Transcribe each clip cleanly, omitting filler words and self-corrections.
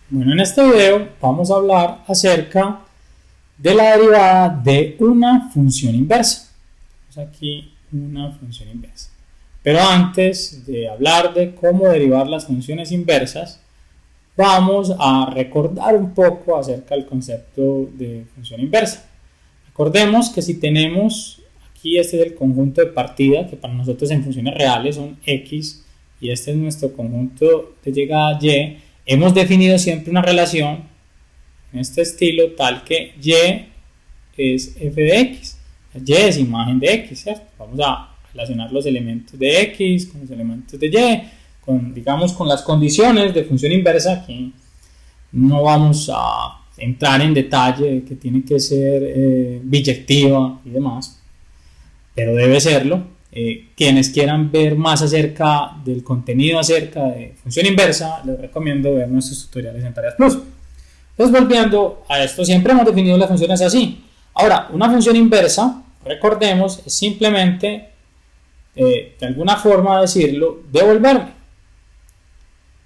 Bueno, en este video vamos a hablar acerca de la derivada de una función inversa. Tenemos aquí una función inversa. Pero antes de hablar de cómo derivar las funciones inversas, vamos a recordar un poco acerca del concepto de función inversa. Recordemos que si tenemos aquí, este es el conjunto de partida, que para nosotros en funciones reales son x, y este es nuestro conjunto de llegada y, hemos definido siempre una relación en este estilo tal que y es f de x. Y es imagen de x, ¿cierto? Vamos a relacionar los elementos de x con los elementos de y, digamos con las condiciones de función inversa. Aquí no vamos a entrar en detalle que tiene que ser biyectiva y demás, pero debe serlo. Quienes quieran ver más acerca del contenido acerca de función inversa, les recomiendo ver nuestros tutoriales en Tareas Plus. Entonces, volviendo a esto, siempre hemos definido las funciones así. Ahora, una función inversa, recordemos, es simplemente, de alguna forma decirlo, devolverme.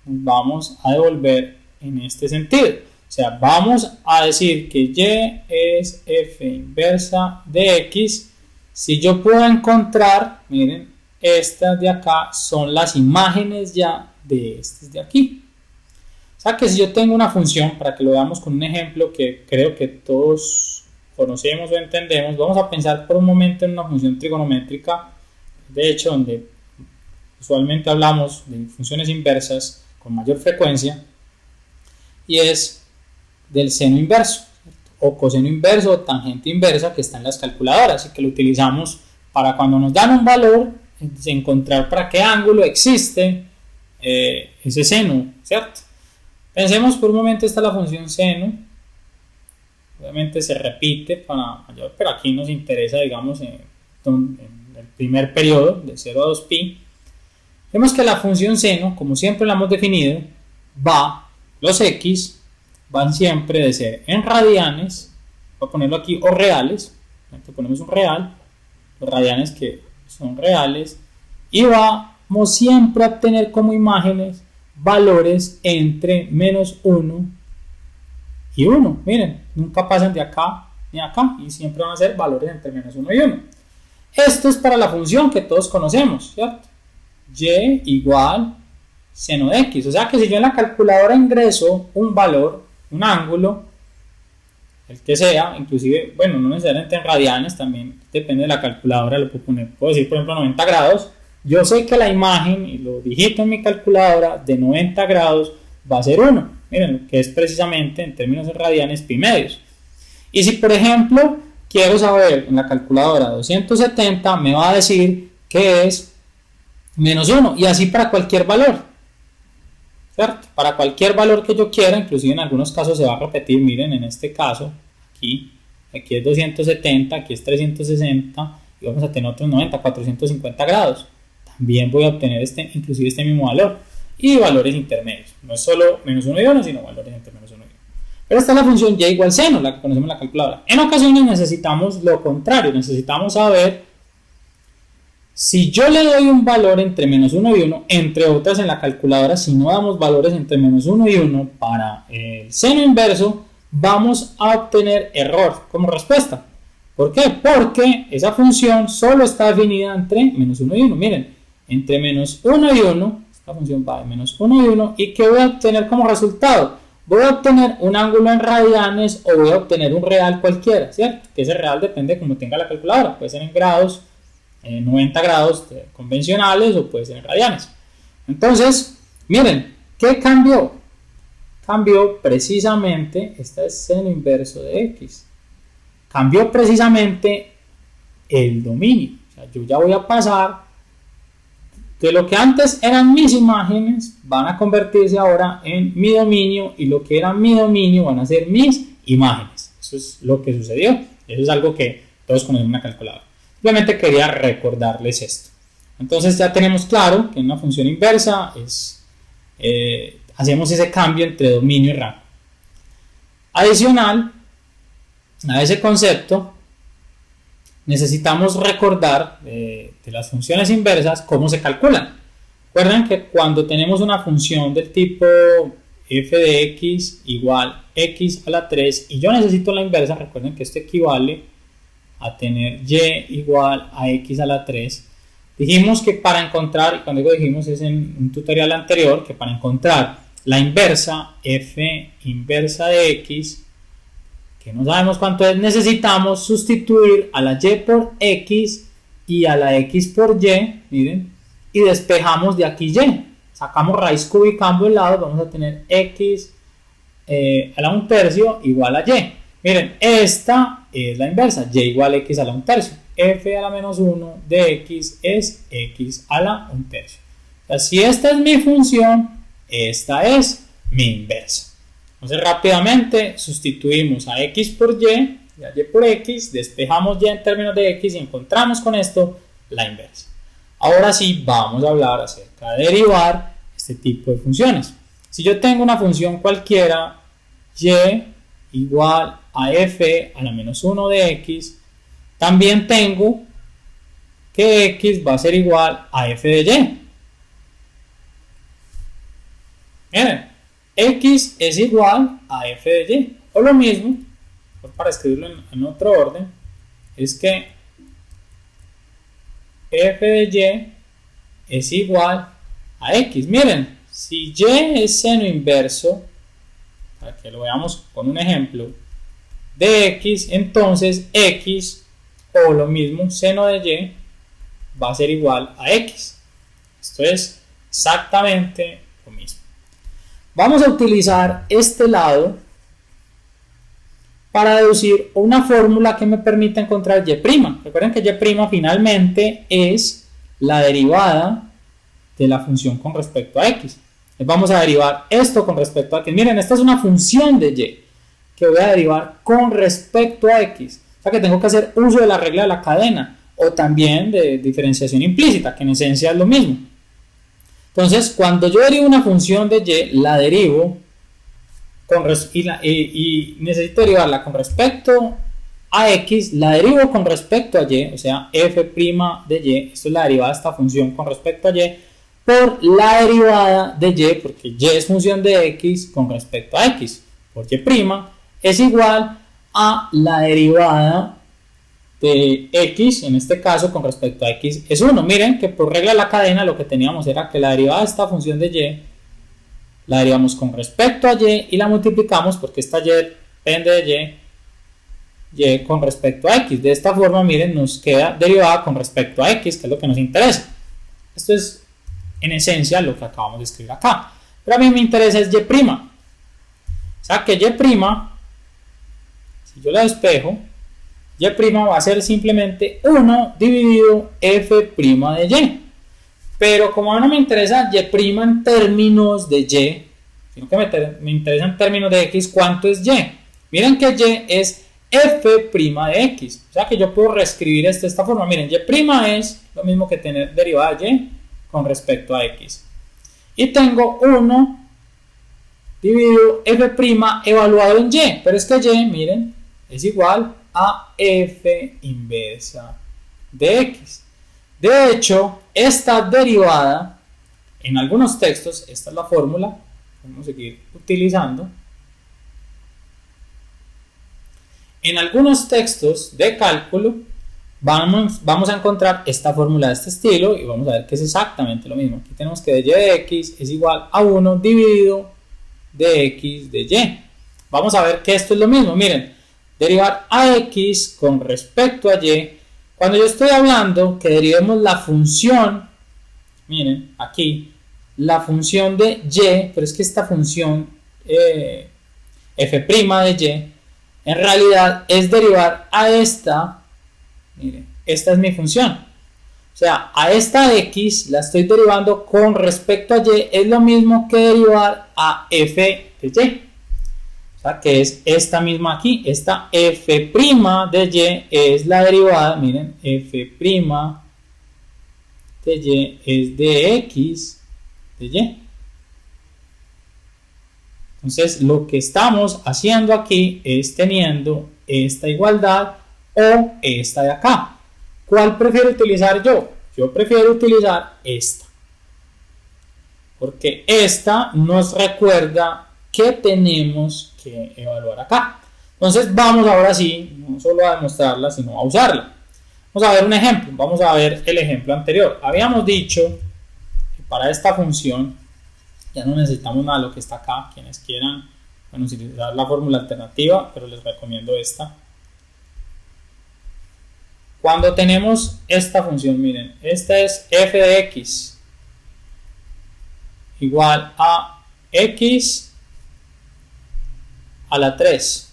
Vamos a devolver en este sentido. O sea, vamos a decir que y es f inversa de x. Si yo puedo encontrar, miren, estas de acá son las imágenes ya de estas de aquí. O sea que si yo tengo una función, para que lo veamos con un ejemplo que creo que todos conocemos o entendemos, vamos a pensar por un momento en una función trigonométrica, de hecho, donde usualmente hablamos de funciones inversas con mayor frecuencia, y es del seno inverso, o coseno inverso o tangente inversa, que está en las calculadoras y que lo utilizamos para cuando nos dan un valor, encontrar para qué ángulo existe ese seno, ¿cierto? Pensemos por un momento, esta es la función seno, obviamente se repite para mayor, pero aquí nos interesa, digamos, en el primer periodo, de 0 a 2pi. Vemos que la función seno, como siempre la hemos definido, los x van siempre de ser en radianes, voy a ponerlo aquí, o reales, aquí ponemos un real, los radianes que son reales, y vamos siempre a obtener como imágenes valores entre menos 1 y 1, miren, nunca pasan de acá ni acá, y siempre van a ser valores entre menos 1 y 1. Esto es para la función que todos conocemos, ¿cierto? Y igual seno de x, o sea que si yo en la calculadora ingreso un valor, un ángulo, el que sea, inclusive, bueno, no necesariamente en radianes, también depende de la calculadora, lo puedo poner, puedo decir por ejemplo 90 grados, yo sé que la imagen, y lo digito en mi calculadora, de 90 grados va a ser 1, miren, que es precisamente en términos de radianes pi medios. Y si por ejemplo quiero saber en la calculadora 270, me va a decir que es menos 1, y así para cualquier valor, ¿cierto? Para cualquier valor que yo quiera, inclusive en algunos casos se va a repetir, miren, en este caso, aquí es 270, aquí es 360, y vamos a tener otros 90, 450 grados. También voy a obtener inclusive este mismo valor, y valores intermedios. No es solo menos 1 y 1, sino valores entre menos 1 y 1. Pero esta es la función y igual seno, la que conocemos en la calculadora. En ocasiones necesitamos lo contrario, necesitamos saber si yo le doy un valor entre menos 1 y 1, entre otras en la calculadora, si no damos valores entre menos 1 y 1 para el seno inverso, vamos a obtener error como respuesta. ¿Por qué? Porque esa función solo está definida entre menos 1 y 1. Miren, entre menos 1 y 1, esta función va de menos 1 y 1, ¿y qué voy a obtener como resultado? Voy a obtener un ángulo en radianes o voy a obtener un real cualquiera, ¿cierto? Que ese real depende de cómo tenga la calculadora, puede ser en grados, 90 grados convencionales o puede ser en radianes. Entonces, miren, ¿qué cambió? Cambió precisamente, este es seno inverso de x. Cambió precisamente el dominio. O sea, yo ya voy a pasar de lo que antes eran mis imágenes, van a convertirse ahora en mi dominio, y lo que era mi dominio van a ser mis imágenes. Eso es lo que sucedió. Eso es algo que todos conocen en una calculadora. Simplemente quería recordarles esto. Entonces ya tenemos claro que en una función inversa hacemos ese cambio entre dominio y rango. Adicional a ese concepto, necesitamos recordar de las funciones inversas cómo se calculan. Recuerden que cuando tenemos una función del tipo f de x igual x a la 3 y yo necesito la inversa. Recuerden que esto equivale a tener y igual a x a la 3. Dijimos que para encontrar, y cuando digo dijimos es en un tutorial anterior, que para encontrar la inversa, f inversa de x, que no sabemos cuánto es, necesitamos sustituir a la y por x y a la x por y, miren, y despejamos de aquí y. Sacamos raíz cúbica a ambos lados, vamos a tener x a la 1/3 igual a y. Miren, esta es la inversa, y igual a x a la 1/3. F a la menos 1 de x es x a la 1/3. O sea, si esta es mi función, esta es mi inversa. Entonces rápidamente sustituimos a x por y, a y por x, despejamos y en términos de x y encontramos con esto la inversa. Ahora sí vamos a hablar acerca de derivar este tipo de funciones. Si yo tengo una función cualquiera, y igual a f a la menos 1 de x, también tengo que x va a ser igual a f de y. Miren, x es igual a f de y, o lo mismo, para escribirlo en otro orden, es que f de y es igual a x. Miren, si y es seno inverso, para que lo veamos con un ejemplo, de x, entonces x, o lo mismo, seno de y, va a ser igual a x. Esto es exactamente lo mismo. Vamos a utilizar este lado para deducir una fórmula que me permita encontrar y'. Recuerden que y' finalmente es la derivada de la función con respecto a x. Vamos a derivar esto con respecto a x. Miren, esta es una función de y que voy a derivar con respecto a x. O sea que tengo que hacer uso de la regla de la cadena o también de diferenciación implícita, que en esencia es lo mismo. Entonces, cuando yo derivo una función de y, la derivo y necesito derivarla con respecto a x, la derivo con respecto a y, o sea, f' de y, esto es la derivada de esta función con respecto a y, por la derivada de y, porque y es función de x con respecto a x, por y' es igual a la derivada de x, en este caso con respecto a x es 1. Miren que por regla de la cadena lo que teníamos era que la derivada de esta función de y la derivamos con respecto a y la multiplicamos porque esta y depende de y con respecto a x. De esta forma, miren, nos queda derivada con respecto a x, que es lo que nos interesa. Esto es en esencia lo que acabamos de escribir acá. Pero a mí me interesa es y'. O sea que y', si yo la despejo, y' va a ser simplemente 1 dividido f' de y. Pero como a mí no me interesa y' en términos de y, sino que me interesa en términos de x, ¿cuánto es y? Miren que y es f' de x. O sea que yo puedo reescribir esto de esta forma. Miren, y' es lo mismo que tener derivada de y con respecto a x. Y tengo 1 dividido f' evaluado en y. Pero es que y, miren, es igual a f inversa de x. De hecho, esta derivada, en algunos textos, esta es la fórmula, vamos a seguir utilizando. En algunos textos de cálculo vamos a encontrar esta fórmula de este estilo y vamos a ver que es exactamente lo mismo. Aquí tenemos que y de x es igual a 1 dividido de x de y. Vamos a ver que esto es lo mismo. Miren, derivar a x con respecto a y. Cuando yo estoy hablando que derivemos la función, miren, aquí, la función de y, pero es que esta función f' de y, en realidad es derivar a esta, miren, esta es mi función. O sea, a esta x la estoy derivando con respecto a y, es lo mismo que derivar a f de y. Que es esta misma aquí, esta f' de y es la derivada, miren, f' de y es de x de y. Entonces lo que estamos haciendo aquí es teniendo esta igualdad o esta de acá. ¿Cuál prefiero utilizar yo? Yo prefiero utilizar esta, porque esta nos recuerda que tenemos que evaluar acá. Entonces vamos ahora sí, no solo a demostrarla, sino a usarla. Vamos a ver un ejemplo, vamos a ver el ejemplo anterior. Habíamos dicho que para esta función ya no necesitamos nada de lo que está acá. Quienes quieran utilizar la fórmula alternativa, pero les recomiendo esta. Cuando tenemos esta función, miren, esta es f de x igual a x a la 3.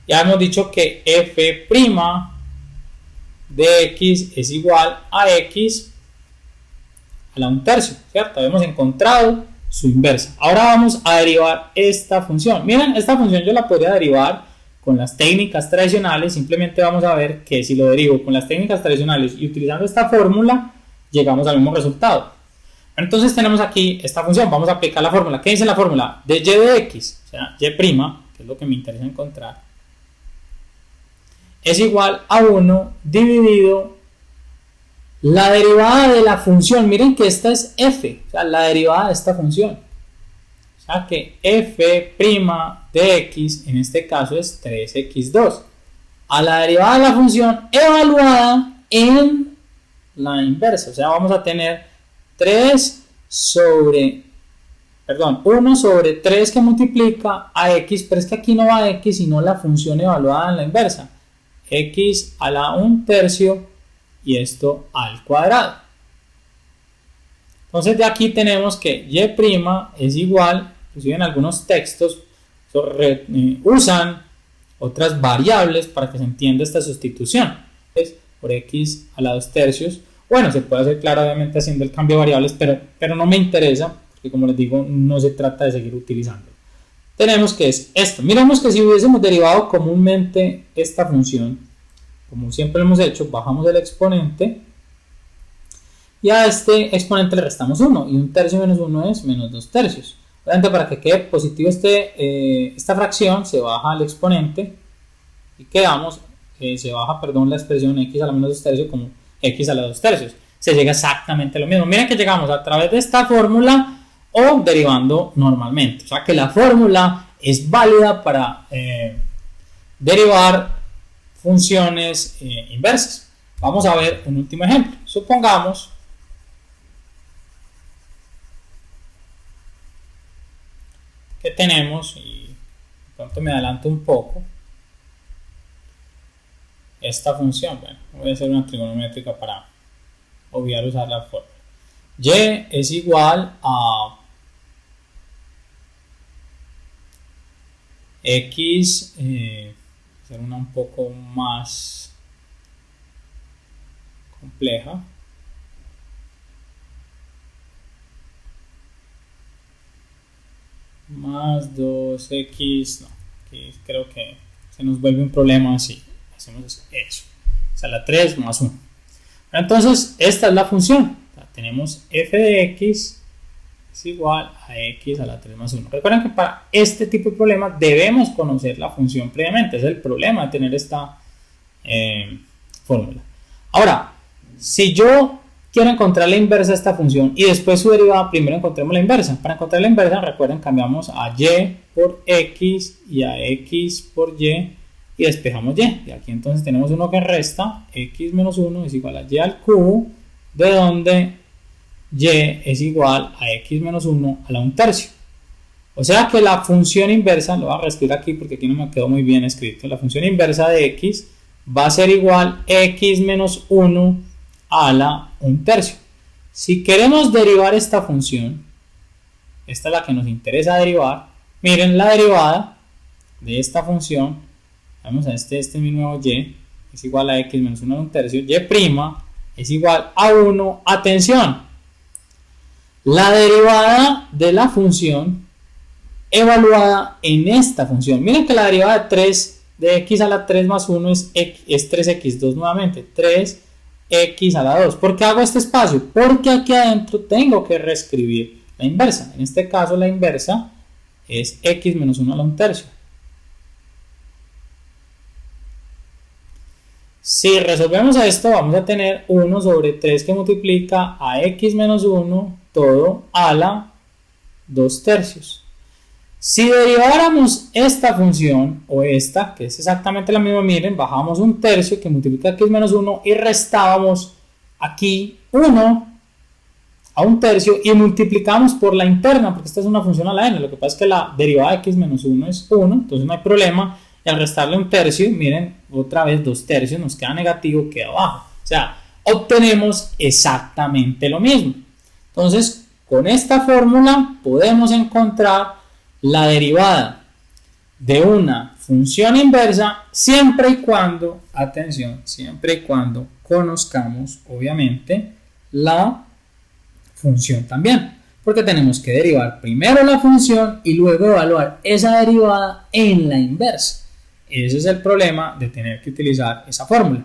Ya hemos dicho que f' de x es igual a x a la 1/3, ¿cierto? Habíamos encontrado su inversa. Ahora vamos a derivar esta función. Miren, esta función yo la podría derivar con las técnicas tradicionales. Simplemente vamos a ver que si lo derivo con las técnicas tradicionales y utilizando esta fórmula, llegamos al mismo resultado. Entonces tenemos aquí esta función. Vamos a aplicar la fórmula. ¿Qué dice la fórmula? De y de x, o sea, y', que es lo que me interesa encontrar, es igual a 1 dividido la derivada de la función. Miren que esta es f, o sea, la derivada de esta función. O sea que f' de x en este caso es 3x2 a la derivada de la función evaluada en la inversa. O sea, vamos a tener 1 sobre 3 que multiplica a x, pero es que aquí no va x sino la función evaluada en la inversa, x a la 1/3 y esto al cuadrado. Entonces de aquí tenemos que y' es igual, inclusive en algunos textos usan otras variables para que se entienda esta sustitución. Entonces, por x a la 2/3, bueno, se puede hacer claro obviamente haciendo el cambio de variables, pero no me interesa, porque como les digo, no se trata de seguir utilizando. Tenemos que es esto. Miramos que si hubiésemos derivado comúnmente esta función, como siempre lo hemos hecho, bajamos el exponente y a este exponente le restamos 1, y 1/3 menos 1 es menos 2/3. Obviamente para que quede positivo esta fracción se baja el exponente y quedamos, se baja la expresión x a la menos 2/3 como x a la 2/3. Se llega exactamente a lo mismo. Miren que llegamos a través de esta fórmula o derivando normalmente. O sea que la fórmula es válida para derivar funciones inversas. Vamos a ver un último ejemplo. Supongamos que tenemos, y de pronto me adelanto un poco, esta función. Bueno, voy a hacer una trigonométrica para obviar usar la fórmula. Y es igual a x, hacer una un poco más compleja, más 2x, no, aquí creo que se nos vuelve un problema así, hacemos eso, o sea, la 3 más 1. Entonces esta es la función, o sea, tenemos f de x es igual a x a la 3 más 1. Recuerden que para este tipo de problemas debemos conocer la función previamente, es el problema de tener esta fórmula. Ahora, si yo quiero encontrar la inversa de esta función y después su derivada, primero encontremos la inversa. Para encontrar la inversa, recuerden, cambiamos a y por x y a x por y despejamos y. Y aquí entonces tenemos uno que resta, x menos 1 es igual a y al cubo, de donde y es igual a x menos 1 a la 1/3. O sea que la función inversa, lo voy a reescribir aquí porque aquí no me quedó muy bien escrito, la función inversa de x va a ser igual a x menos 1 a la 1/3. Si queremos derivar esta función, esta es la que nos interesa derivar, miren la derivada de esta función, vamos a este es mi nuevo y, es igual a x menos 1 a la 1/3, y' es igual a 1, atención, la derivada de la función evaluada en esta función. Miren que la derivada de 3 de x a la 3 más 1 es 3x2 nuevamente, 3x a la 2. ¿Por qué hago este espacio? Porque aquí adentro tengo que reescribir la inversa. En este caso la inversa es x menos 1 a la 1/3. Si resolvemos esto, vamos a tener 1 sobre 3 que multiplica a x menos 1 todo a la 2/3. Si deriváramos esta función o esta, que es exactamente la misma, miren, bajamos un tercio que multiplica x menos 1 y restábamos aquí 1 a un tercio y multiplicamos por la interna, porque esta es una función a la n. Lo que pasa es que la derivada de x menos 1 es 1, entonces no hay problema. Y al restarle un tercio, miren, otra vez 2 tercios, nos queda negativo, queda abajo. O sea, obtenemos exactamente lo mismo. Entonces, con esta fórmula podemos encontrar la derivada de una función inversa siempre y cuando, atención, siempre y cuando conozcamos, obviamente, la función también. Porque tenemos que derivar primero la función y luego evaluar esa derivada en la inversa. Ese es el problema de tener que utilizar esa fórmula.